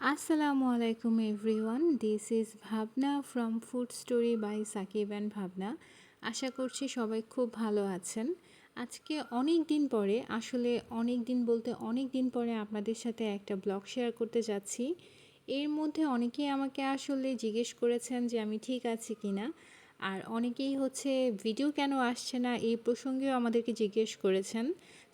Assalamu alaikum everyone. This is Bhavna from Food Story by Sakib and Bhavna. আশা করছি সবাই খুব ভালো আছেন। আজকে অনেক দিন পরে অনেক দিন পরে আপনাদের সাথে একটা ব্লগ শেয়ার করতে যাচ্ছি। এর মধ্যে অনেকেই আমাকে আসলে জিজ্ঞেস করেছেন যে আমি ঠিক আছি কিনা, আর অনেকেই হচ্ছে ভিডিও কেন আসছে না এই প্রসঙ্গেও আমাদেরকে জিজ্ঞেস করেছেন।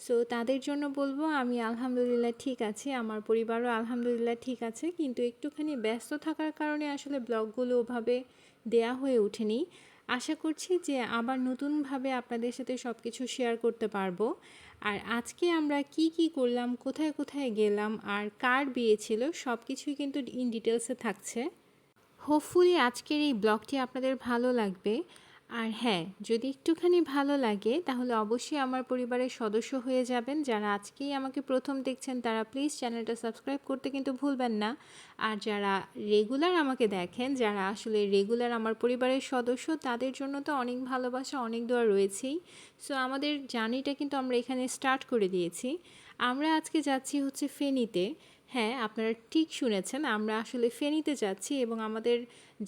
সো তাদের জন্য বলবো আমি আলহামদুলিল্লাহ ঠিক আছি, আমার পরিবারও আলহামদুলিল্লাহ ঠিক আছে, কিন্তু একটুখানি ব্যস্ত থাকার কারণে আসলে ব্লগগুলো ওভাবে দেয়া হয়ে ওঠেনি। আশা করছি যে আবার নতুনভাবে আপনাদের সাথে সব কিছু শেয়ার করতে পারবো। আর আজকে আমরা কি কি করলাম, কোথায় কোথায় গেলাম, আর কার বিয়ে ছিল, সব কিছুই কিন্তু ইন ডিটেলসে থাকছে। হোপফুলি আজকের এই ব্লগটি আপনাদের ভালো লাগবে। আর হ্যাঁ, যদি একটুখানি ভালো লাগে তাহলে অবশ্যই আমার পরিবারের সদস্য হয়ে যাবেন। যারা আজকেই আমাকে প্রথম দেখছেন তারা প্লিজ চ্যানেলটা সাবস্ক্রাইব করতে কিন্তু ভুলবেন না। আর যারা রেগুলার আমাকে দেখেন, যারা আসলে রেগুলার আমার পরিবারের সদস্য, তাদের জন্য তো অনেক ভালোবাসা, অনেক দোয়া রয়েছেই। সো আমাদের জার্নিটা কিন্তু আমরা এখানে স্টার্ট করে দিয়েছি। আমরা আজকে যাচ্ছি হচ্ছে ফেনীতে। হ্যাঁ, আপনারা ঠিক শুনেছেন, আমরা আসলে ফেনীতে যাচ্ছি এবং আমাদের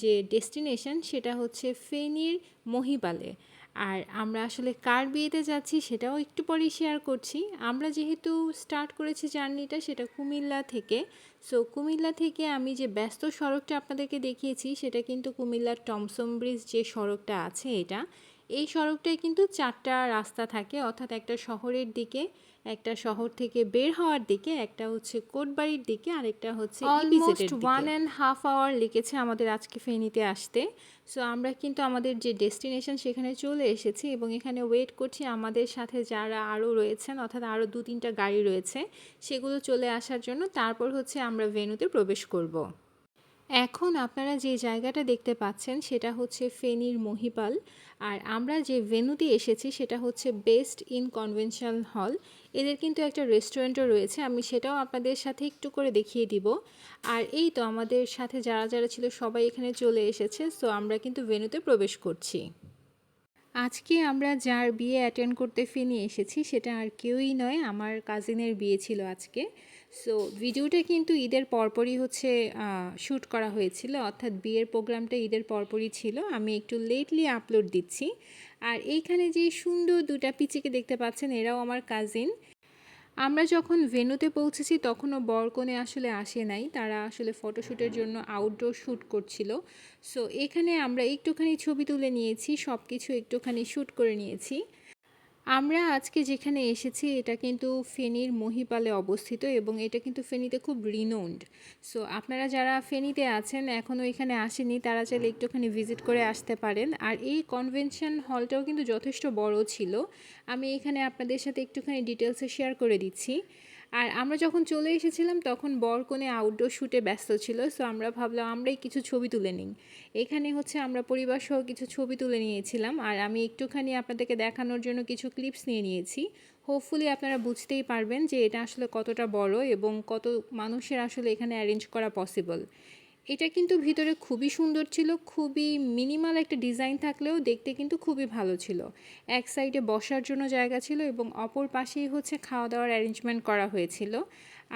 যে ডেস্টিনেশন সেটা হচ্ছে ফেনীর মহিপালে। আর আমরা আসলে কার বিয়েতে যাচ্ছি সেটাও একটু পরেই শেয়ার করছি। আমরা যেহেতু স্টার্ট করেছি জার্নিটা সেটা কুমিল্লা থেকে। সো কুমিল্লা থেকে আমি যে ব্যস্ত সড়কটা আপনাদেরকে দেখিয়েছি সেটা কিন্তু কুমিল্লার টমসম ব্রিজ যে সড়কটা আছে এটা, এই সড়কটায় কিন্তু চারটা রাস্তা থাকে, অর্থাৎ একটা শহরের দিকে, একটা শহর থেকে বের হওয়ার দিকে, একটা হচ্ছে কোটবাড়ির দিকে, আরেকটা হচ্ছে অলমোস্ট 1.5 আওয়ার লেগেছে আমাদের আজকে ফেনীতে আসতে। সো আমরা কিন্তু আমাদের যে ডেস্টিনেশন সেখানে চলে এসেছি এবং এখানে ওয়েট করছি আমাদের সাথে যারা আরও রয়েছেন, অর্থাৎ আরও 2-3টা গাড়ি রয়েছে, সেগুলো চলে আসার জন্য। তারপর হচ্ছে আমরা ভেন্যুতে প্রবেশ করব। এখন আপনারা যে জায়গাটা দেখতে পাচ্ছেন সেটা হচ্ছে ফেনীর মহিপাল। আর আমরা যে ভেন্যুতে এসেছি সেটা হচ্ছে বেস্ট ইন কনভেনশন হল। এদের কিন্তু একটা রেস্টুরেন্টও রয়েছে, আমি সেটাও আপনাদের সাথে একটু করে দেখিয়ে দিব। আর এই তো আমাদের সাথে যারা যারা ছিল সবাই এখানে চলে এসেছে। সো আমরা কিন্তু ভেন্যুতে প্রবেশ করছি। আজকে আমরা যার বিয়ে অ্যাটেন্ড করতে ফেনী এসেছি সেটা আর কেউই নয়, আমার কাজিনের বিয়ে ছিল আজকে। সো ভিডিওটা কিন্তু ঈদের পরপরই হচ্ছে শ্যুট করা হয়েছিল, অর্থাৎ বিয়ের প্রোগ্রামটা ঈদের পরপরই ছিল। আমি একটু লেটলি আপলোড দিচ্ছি। আর এইখানে যে সুন্দর দুটা পিচিকে দেখতে পাচ্ছেন এরাও আমার কাজিন। আমরা যখন ভেন্যুতে পৌঁছেছি তখনও বরকনে আসলে আসে নাই, তারা আসলে ফটোশ্যুটের জন্য আউটডোর শ্যুট করছিল। সো এখানে আমরা একটুখানি ছবি তুলে নিয়েছি, সব কিছু একটুখানি শ্যুট করে নিয়েছি। আমরা আজকে যেখানে এসেছি এটা কিন্তু ফেনীর মহিপালে অবস্থিত এবং এটা কিন্তু ফেনীতে খুব রিনোন্ড। সো আপনারা যারা ফেনীতে আছেন এখনও এখানে আসেনি তারা চাইলে একটুখানি ভিজিট করে আসতে পারেন। আর এই কনভেনশন হলটাও কিন্তু যথেষ্ট বড় ছিল, আমি এখানে আপনাদের সাথে একটুখানি ডিটেলসে শেয়ার করে দিচ্ছি। আর আমরা যখন চলে এসেছিলাম তখন বরকনে আউটডোর শ্যুটে ব্যস্ত ছিল। সো আমরা ভাবলাম আমরাই কিছু ছবি তুলে নিই। এখানে হচ্ছে আমরা পরিবার সহ কিছু ছবি তুলে নিয়েছিলাম, আর আমি একটুখানি আপনাদেরকে দেখানোর জন্য কিছু ক্লিপস নিয়ে নিয়েছি। হোপফুলি আপনারা বুঝতেই পারবেন যে এটা আসলে কতটা বড় এবং কত মানুষের আসলে এখানে অ্যারেঞ্জ করা পসিবল। এটা কিন্তু ভিতরে খুবই সুন্দর ছিল, খুবই মিনিমাল একটা ডিজাইন থাকলেও দেখতে কিন্তু খুবই ভালো ছিল। এক সাইডে বসার জন্য জায়গা ছিল এবং অপর পাশেই হচ্ছে খাওয়া দাওয়ার অ্যারেঞ্জমেন্ট করা হয়েছিল।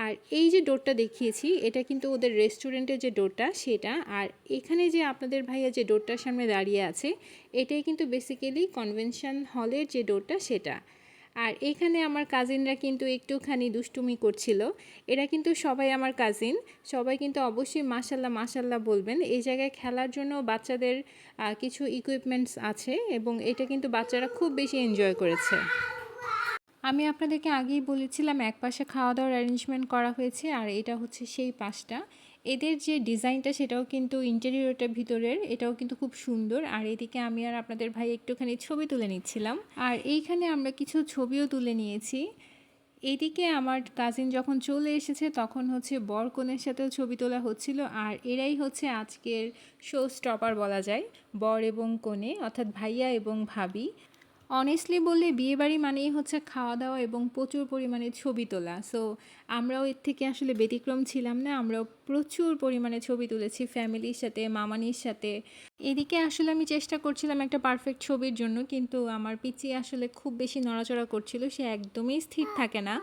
আর এই যে ডোরটা দেখিয়েছি এটা কিন্তু ওদের রেস্টুরেন্টের যে ডোরটা সেটা, আর এখানে যে আপনাদের ভাইয়া যে ডোরটার সামনে দাঁড়িয়ে আছে এটাই কিন্তু বেসিক্যালি কনভেনশন হলের যে ডোরটা সেটা। আর এখানে আমার কাজিনরা কিন্তু একটুখানি দুষ্টুমি করছিল। এরা কিন্তু সবাই আমার কাজিন, সবাই কিন্তু অবশ্যই মাশাল্লাহ মাশাল্লাহ বলবেন। এই জায়গায় খেলার জন্য বাচ্চাদের কিছু ইকুইপমেন্টস আছে এবং এটা কিন্তু বাচ্চারা খুব বেশি এনজয় করেছে। আমি আপনাদেরকে আগেই বলেছিলাম এক পাশে খাওয়া দাওয়ার অ্যারেঞ্জমেন্ট করা হয়েছে আর এটা হচ্ছে সেই পাশটা। এদের যে ডিজাইনটা সেটাও কিন্তু ইন্টেরিয়রটা ভিতরের এটাও কিন্তু খুব সুন্দর। আর এদিকে আমি আর আপনাদের ভাই একটুখানি ছবি তুলে নিচ্ছিলাম, আর এইখানে আমরা কিছু ছবিও তুলে নিয়েছি। এদিকে আমার কাজিন যখন চলে এসেছে তখন হচ্ছে বর কনের সাথেও ছবি তোলা হচ্ছিল, আর এরাই হচ্ছে আজকের শো স্টপার বলা যায়, বর এবং কনে অর্থাৎ ভাইয়া এবং ভাবি। অনেস্টলি বললে বিয়েবাড়ি মানেই হচ্ছে খাওয়া দাওয়া এবং প্রচুর পরিমাণে ছবি তোলা। সো আমরাও এর থেকে আসলে ব্যতিক্রম ছিলাম না, আমরাও প্রচুর পরিমাণে ছবি তুলেছি ফ্যামিলির সাথে, মামানির সাথে। এদিকে আসলে আমি চেষ্টা করছিলাম একটা পারফেক্ট ছবির জন্য, কিন্তু আমার পিচি আসলে খুব বেশি নড়াচড়া করছিল, সে একদমই স্থির থাকে না।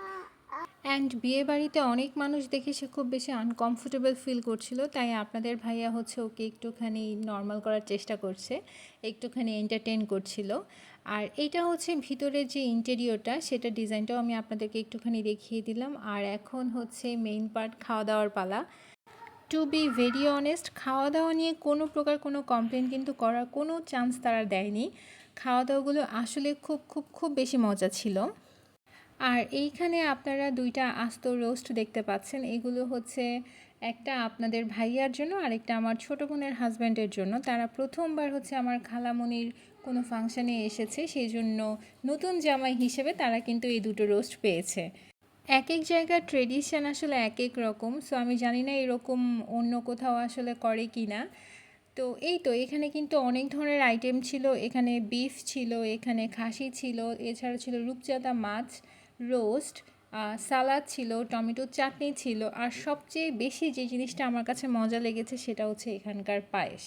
অ্যান্ড বিয়েবাড়িতে অনেক মানুষ দেখে সে খুব বেশি আনকমফোর্টেবল ফিল করছিল, তাই আপনাদের ভাইয়া হচ্ছে ওকে একটুখানি নর্মাল করার চেষ্টা করছে, একটুখানি এন্টারটেন করছিল। আর এইটা হচ্ছে ভিতরের যে ইন্টেরিয়রটা, সেটা ডিজাইনটাও আমি আপনাদেরকে একটুখানি দেখিয়ে দিলাম। আর এখন হচ্ছে মেইন পার্ট, খাওয়া দাওয়ার পালা। টু বি ভেরি অনেস্ট, খাওয়া দাওয়া নিয়ে কোনো প্রকার কোনো কমপ্লেন কিন্তু করার কোনো চান্স তারা দেয়নি। খাওয়া দাওয়াগুলো আসলে খুব খুব খুব বেশি মজা ছিল। আর এইখানে আপনারা দুইটা আস্ত রোস্ট দেখতে পাচ্ছেন, এগুলো হচ্ছে একটা আপনাদের ভাইয়ার জন্য আর একটা আমার ছোটো বোনের হাজব্যান্ডের জন্য। তারা প্রথমবার হচ্ছে আমার খালামণির কোনো ফাংশানে এসেছে, সেই জন্য নতুন জামাই হিসেবে তারা কিন্তু এই দুটো রোস্ট পেয়েছে। এক এক জায়গার ট্রেডিশন আসলে এক এক রকম, সো আমি জানি না এরকম অন্য কোথাও আসলে করে কি না। তো এই তো এখানে কিন্তু অনেক ধরনের আইটেম ছিল, এখানে বিফ ছিল, এখানে খাসি ছিল, এছাড়া ছিল রূপচাঁদা মাছ, রোস্ট, সালাদ ছিল, টমেটো চাটনি ছিল, আর সবচেয়ে বেশি যে জিনিসটা আমার কাছে মজা লেগেছে সেটা হচ্ছে এখানকার পায়েস।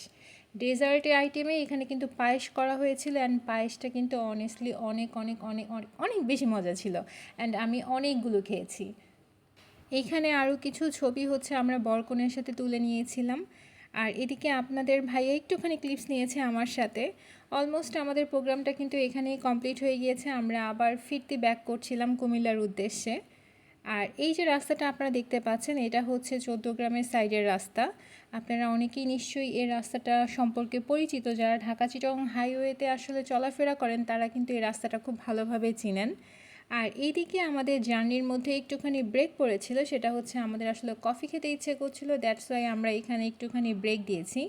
ডেজার্টের আইটেমে এখানে কিন্তু পায়েস করা হয়েছিল, অ্যান্ড পায়েসটা কিন্তু অনেস্টলি অনেক অনেক অনেক অনেক অনেক বেশি মজা ছিল, অ্যান্ড আমি অনেকগুলো খেয়েছি। এইখানে আরও কিছু ছবি হচ্ছে আমরা বরকনের সাথে তুলে নিয়েছিলাম। আর এদিকে আপনাদের ভাইয়া একটুখানি ক্লিপস নিয়েছে আমার সাথে। অলমোস্ট আমাদের প্রোগ্রামটা কিন্তু এখানেই কমপ্লিট হয়ে গিয়েছে, আমরা আবার ফিরতি ব্যাক করছিলাম কুমিল্লার উদ্দেশ্যে। আর এই যে রাস্তাটা আপনারা দেখতে পাচ্ছেন, এটা হচ্ছে 14 গ্রামের সাইডের রাস্তা। আপনারা অনেকেই নিশ্চয়ই এই রাস্তাটা সম্পর্কে পরিচিত, যারা ঢাকা চিটাগং হাইওয়েতে আসলে চলাফেরা করেন তারা কিন্তু এই রাস্তাটা খুব ভালোভাবে চিনেন। আর এইদিকে আমাদের জার্নির মধ্যে একটুখানি ব্রেক পড়েছিল, সেটা হচ্ছে আমাদের আসলে কফি খেতে ইচ্ছে করছিল, দ্যাটস ওয়াই আমরা এখানে একটুখানি ব্রেক দিয়েছি।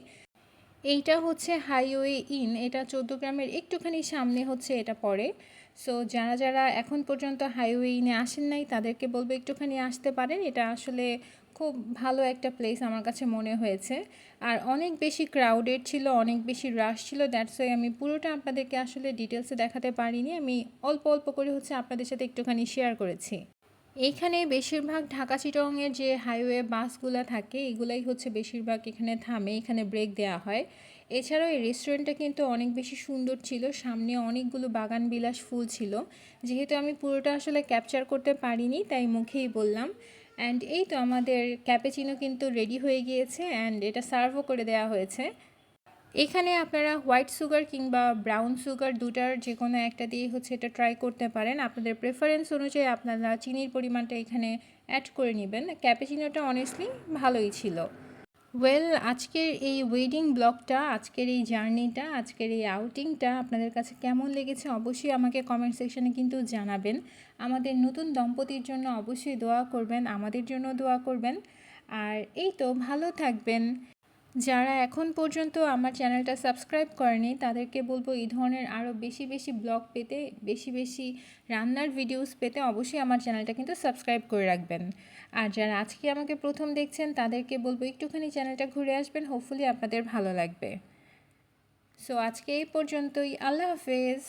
এইটা হচ্ছে হাইওয়ে ইন, এটা 14 গ্রামের একটুখানি সামনে হচ্ছে এটা পড়ে। সো যারা যারা এখন পর্যন্ত হাইওয়ে ইনে আসেন নাই তাদেরকে বলবো একটুখানি আসতে পারেন, এটা আসলে খুব ভালো একটা প্লেস আমার কাছে মনে হয়েছে। আর অনেক বেশি ক্রাউডেড ছিল, অনেক বেশি রাশ ছিল, দ্যাটস ওয়াই আমি পুরোটা আপনাদেরকে আসলে ডিটেলসে দেখাতে পারিনি, আমি অল্প অল্প করে হচ্ছে আপনাদের সাথে একটুখানি শেয়ার করেছি। এইখানে বেশিরভাগ ঢাকা চিটাগংয়ের যে হাইওয়ে বাসগুলো থাকে এগুলাই হচ্ছে বেশিরভাগ এখানে থামে, এখানে ব্রেক দেওয়া হয়। এছাড়াও এই রেস্টুরেন্টটা কিন্তু অনেক বেশি সুন্দর ছিল, সামনে অনেকগুলো বাগান বিলাস ফুল ছিল। যেহেতু আমি পুরোটা আসলে ক্যাপচার করতে পারিনি তাই মুখেই বললাম। অ্যান্ড এই তো আমাদের ক্যাপেচিনো কিন্তু রেডি হয়ে গিয়েছে, অ্যান্ড এটা সার্ভও করে দেওয়া হয়েছে। এখানে আপনারা হোয়াইট সুগার কিংবা ব্রাউন সুগার দুটার যে কোনো একটা দিয়ে হচ্ছে এটা ট্রাই করতে পারেন, আপনাদের প্রেফারেন্স অনুযায়ী আপনারা চিনির পরিমাণটা এখানে অ্যাড করে নেবেন। ক্যাপেচিনোটা অনেস্টলি ভালোই ছিল। ওয়েল, আজকের এই ওয়েডিং ব্লগটা, আজকের এই জার্নিটা, আজকের এই আউটিংটা আপনাদের কাছে কেমন লেগেছে অবশ্যই আমাকে কমেন্ট সেকশনে কিন্তু জানাবেন। আমাদের নতুন দম্পতির জন্য অবশ্যই দোয়া করবেন, আমাদের জন্য দোয়া করবেন। আর এই তো ভালো থাকবেন। যারা এখন পর্যন্ত আমার চ্যানেলটা সাবস্ক্রাইব করেনি তাদেরকে বলবো এই ধরনের আরও বেশি বেশি ব্লগ পেতে, বেশি বেশি রান্নার ভিডিওস পেতে অবশ্যই আমার চ্যানেলটা কিন্তু সাবস্ক্রাইব করে রাখবেন। আর যারা আজকে আমাকে প্রথম দেখছেন তাদেরকে বলবো একটুখানি চ্যানেলটা ঘুরে আসবেন, হোপফুলি আপনাদের ভালো লাগবে। সো আজকে এই পর্যন্তই, আল্লাহ হাফেজ।